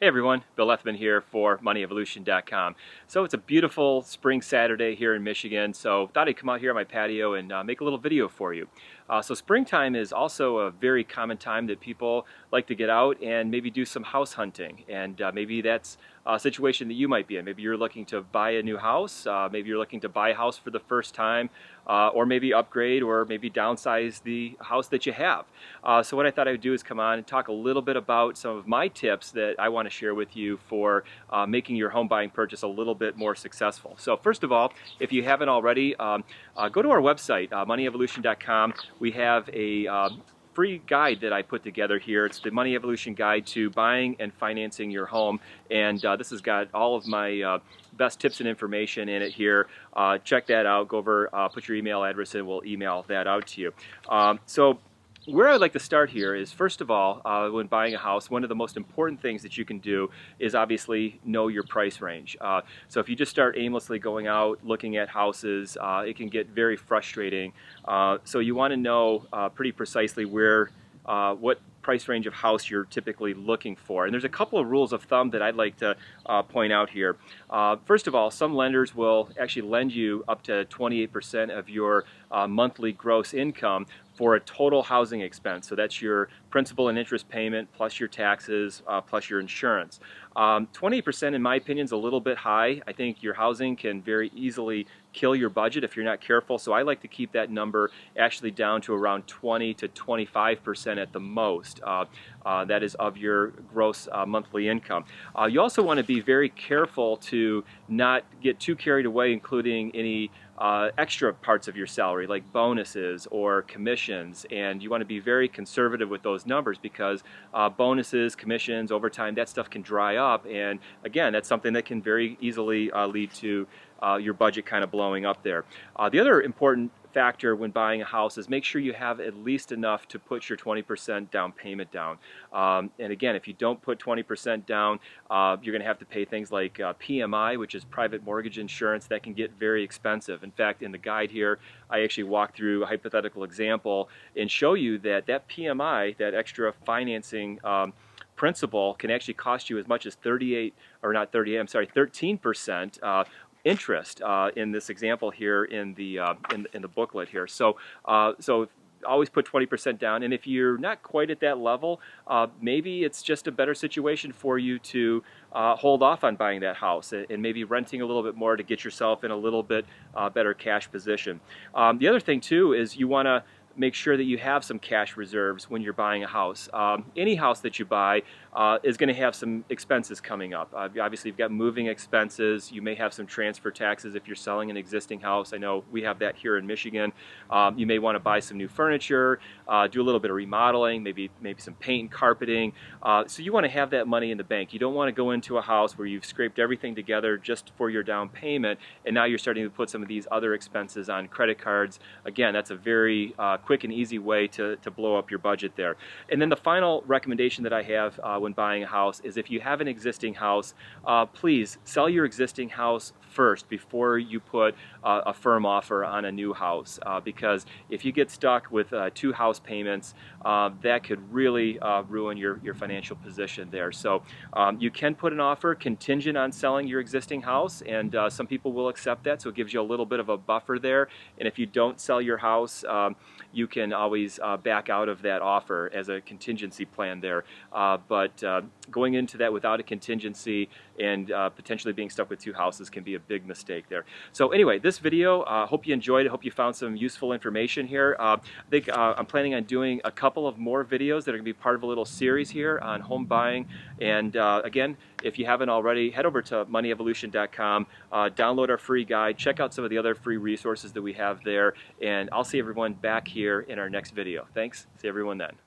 Hey everyone, Bill Lethman here for MoneyEvolution.com. So it's a beautiful spring Saturday here in Michigan, so thought I'd come out here on my patio and make a little video for you. So springtime is also a very common time that people like to get out and maybe do some house hunting, and maybe that's a situation that you might be in. Maybe you're looking to buy a new house, maybe you're looking to buy a house for the first time, or maybe upgrade or maybe downsize the house that you have. So what I thought I would do is come on and talk a little bit about some of my tips that I want to share with you for making your home buying purchase a little bit more successful. So first of all, if you haven't already, go to our website, MoneyEvolution.com. We have a free guide that I put together here. It's the Money Evolution Guide to Buying and Financing Your Home, and this has got all of my best tips and information in it here. Check that out. Go over, put your email address in, we'll email that out to you. So where I'd like to start here is, first of all, when buying a house, one of the most important things that you can do is obviously know your price range. So if you just start aimlessly going out looking at houses, it can get very frustrating. So you want to know pretty precisely what price range of house you're typically looking for. And there's a couple of rules of thumb that I'd like to point out here. First of all, some lenders will actually lend you up to 28% of your monthly gross income for a total housing expense. So that's your principal and interest payment plus your taxes plus your insurance. 20% in my opinion is a little bit high. I think your housing can very easily kill your budget if you're not careful. So I like to keep that number actually down to around 20 to 25% at the most. That is of your gross monthly income. You also want to be very careful to not get too carried away, including any extra parts of your salary like bonuses or commissions, and you want to be very conservative with those numbers because bonuses, commissions, overtime, that stuff can dry up, and again, that's something that can very easily lead to your budget kind of blowing up there. The other important factor when buying a house is make sure you have at least enough to put your 20% down payment down. And again, if you don't put 20% down, you're going to have to pay things like PMI, which is private mortgage insurance. That can get very expensive. In fact, in the guide here, I actually walk through a hypothetical example and show you that PMI, that extra financing principal, can actually cost you as much as 13% interest in this example here in the booklet here. So always put 20% down, and if you're not quite at that level, maybe it's just a better situation for you to hold off on buying that house and maybe renting a little bit more to get yourself in a little bit better cash position. The other thing too is you want to make sure that you have some cash reserves when you're buying a house. Any house that you buy is going to have some expenses coming up. Obviously, you've got moving expenses. You may have some transfer taxes if you're selling an existing house. I know we have that here in Michigan. You may want to buy some new furniture, do a little bit of remodeling, maybe some paint and carpeting. So you want to have that money in the bank. You don't want to go into a house where you've scraped everything together just for your down payment, and now you're starting to put some of these other expenses on credit cards. Again, that's a very quick and easy way to blow up your budget there. And then the final recommendation that I have when buying a house is, if you have an existing house, please sell your existing house first before you put a firm offer on a new house, because if you get stuck with 2 house payments, that could really ruin your financial position there. So you can put an offer contingent on selling your existing house, and some people will accept that, so it gives you a little bit of a buffer there. And if you don't sell your house, you can always back out of that offer as a contingency plan there. But going into that without a contingency and potentially being stuck with 2 houses can be a big mistake there. So anyway, this video, hope you enjoyed it. Hope you found some useful information here. I think I'm planning on doing a couple of more videos that are going to be part of a little series here on home buying. And again, if you haven't already, head over to MoneyEvolution.com, download our free guide, check out some of the other free resources that we have there, and I'll see everyone back here in our next video. Thanks. See everyone then.